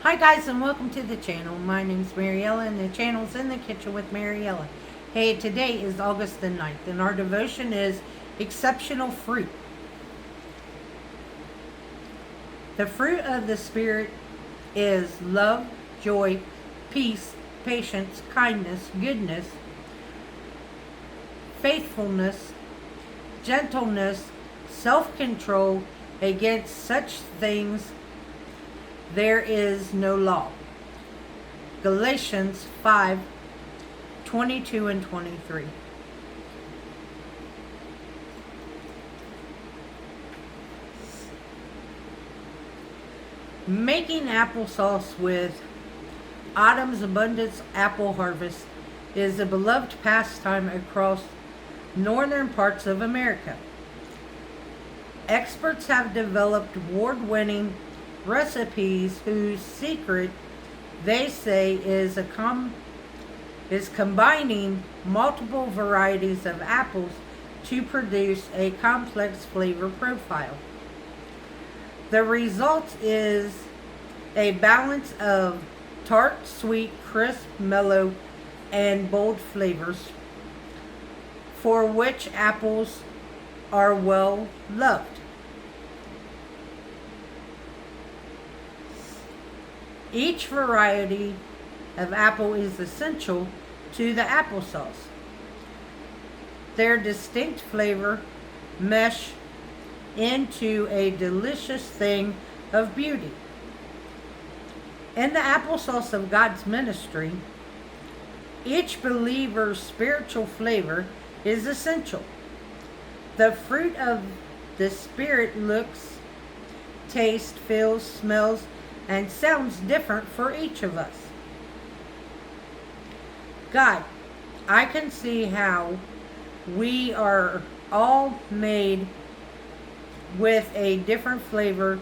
Hi guys and welcome to the channel. My name's Mariella and the channel's In the Kitchen with Mariella. Hey, today is August the 9th and our devotion is Exceptional Fruit. The fruit of the Spirit is love, joy, peace, patience, kindness, goodness, faithfulness, gentleness, self-control. Against such things there is no law. Galatians 5:22 and 23. Making applesauce with autumn's abundant apple harvest is a beloved pastime across northern parts of America. Experts have developed award-winning recipes whose secret, they say, is combining multiple varieties of apples to produce a complex flavor profile. The result is a balance of tart, sweet, crisp, mellow, and bold flavors for which apples are well loved. Each variety of apple is essential to the applesauce. Their distinct flavor mesh into a delicious thing of beauty. In the applesauce of God's ministry, each believer's spiritual flavor is essential. The fruit of the Spirit looks, tastes, feels, smells, and sounds different for each of us. God, I can see how we are all made with a different flavor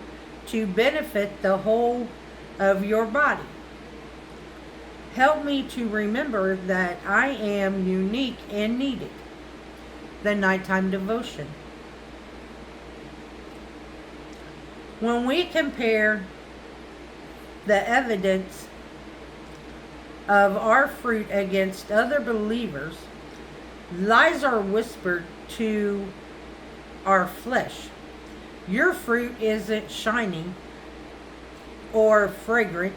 to benefit the whole of your body. Help me to remember that I am unique and needed. The nighttime devotion. When we compare the evidence of our fruit against other believers, lies are whispered to our flesh. Your fruit isn't shining or fragrant.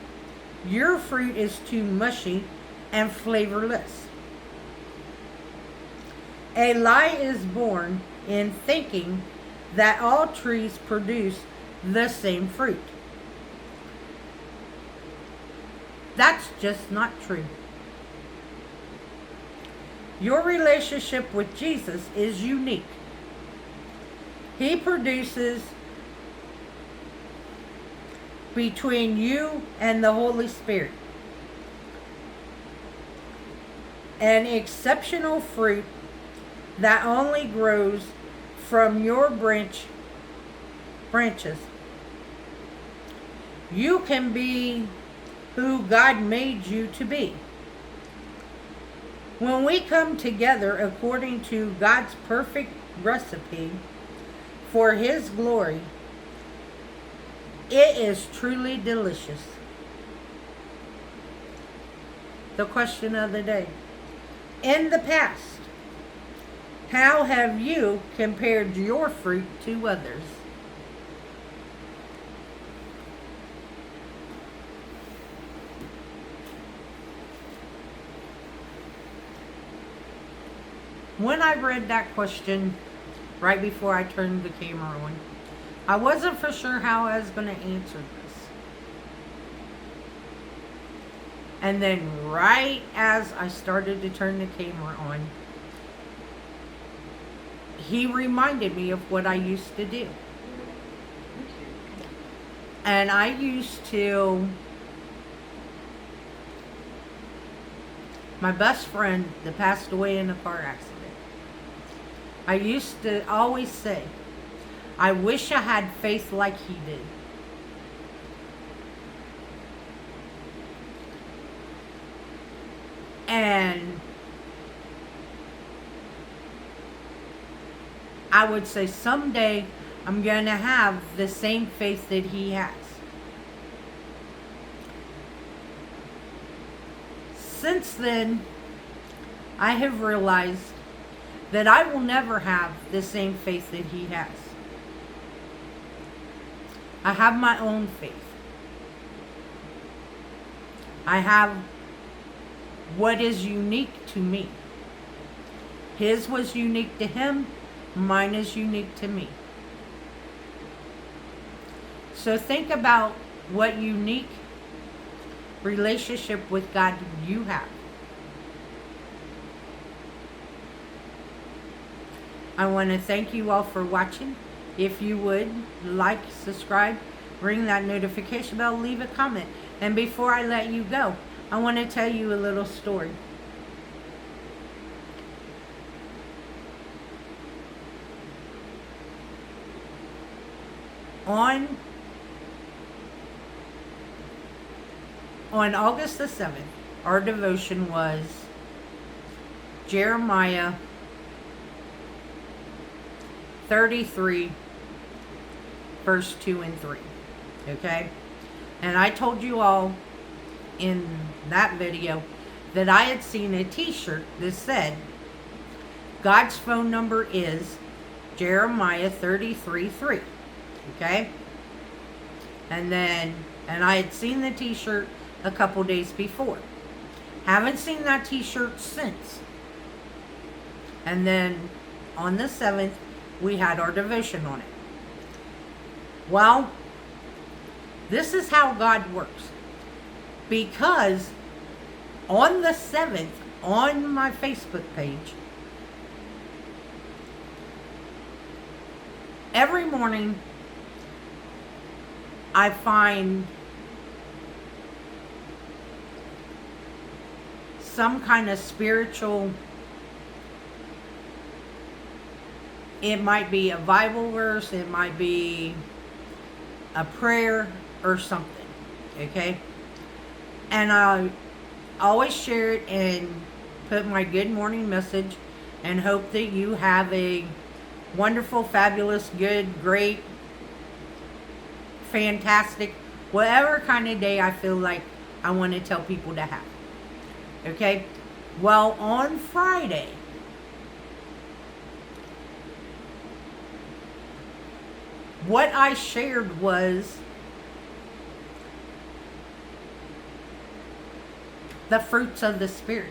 Your fruit is too mushy and flavorless. A lie is born in thinking that all trees produce the same fruit. That's just not true. Your relationship with Jesus is unique. He produces between you and the Holy Spirit an exceptional fruit that only grows from your branches. You can be who God made you to be. When we come together according to God's perfect recipe for His glory, it is truly delicious. The question of the day. In the past, how have you compared your fruit to others? When I read that question right before I turned the camera on, I wasn't for sure how I was going to answer this. And then right as I started to turn the camera on, he reminded me of what I used to do. And I used to, my best friend that passed away in a car accident, I used to always say, I wish I had faith like he did. And I would say someday I'm going to have the same faith that he has. since then, I have realized that I will never have the same faith that he has. I have my own faith. I have what is unique to me. His was unique to him. Mine is unique to me. So think about what unique relationship with God you have. I want to thank you all for watching. If you would, like, subscribe, ring that notification bell, leave a comment. And before I let you go, I want to tell you a little story. On August the 7th, our devotion was Jeremiah 33, verse 2 and 3. Okay? And I told you all in that video that I had seen a t-shirt that said, God's phone number is Jeremiah 33:3. Okay? And I had seen the t-shirt a couple days before. Haven't seen that t-shirt since. And then on the 7th, we had our devotion on it. Well, this is how God works. Because on the 7th, on my Facebook page, every morning I find some kind of spiritual, it might be a Bible verse, it might be a prayer or something, okay? And I always share it and put my good morning message and hope that you have a wonderful, fabulous, good, great, fantastic, whatever kind of day I feel like I want to tell people to have. Okay? Well, on Friday, what I shared was the fruits of the Spirit.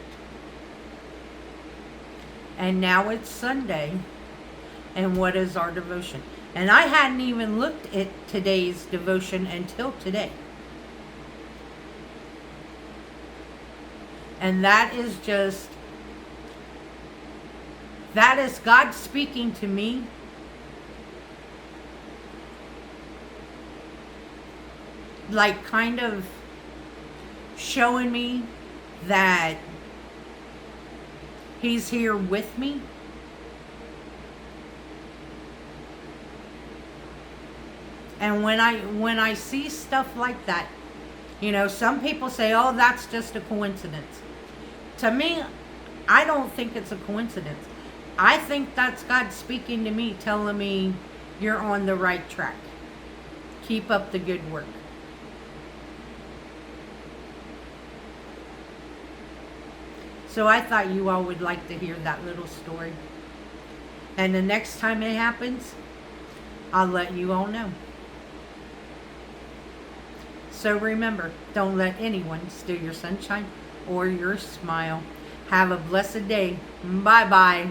And now it's Sunday, and what is our devotion? And I hadn't even looked at today's devotion until today. And that is God speaking to me. Like kind of showing me that He's here with me. And when I see stuff like that, you know, some people say, oh, that's just a coincidence. To me, I don't think it's a coincidence. I think that's God speaking to me, telling me you're on the right track. Keep up the good work. So I thought you all would like to hear that little story. And the next time it happens, I'll let you all know. So remember, don't let anyone steal your sunshine or your smile. Have a blessed day. Bye-bye.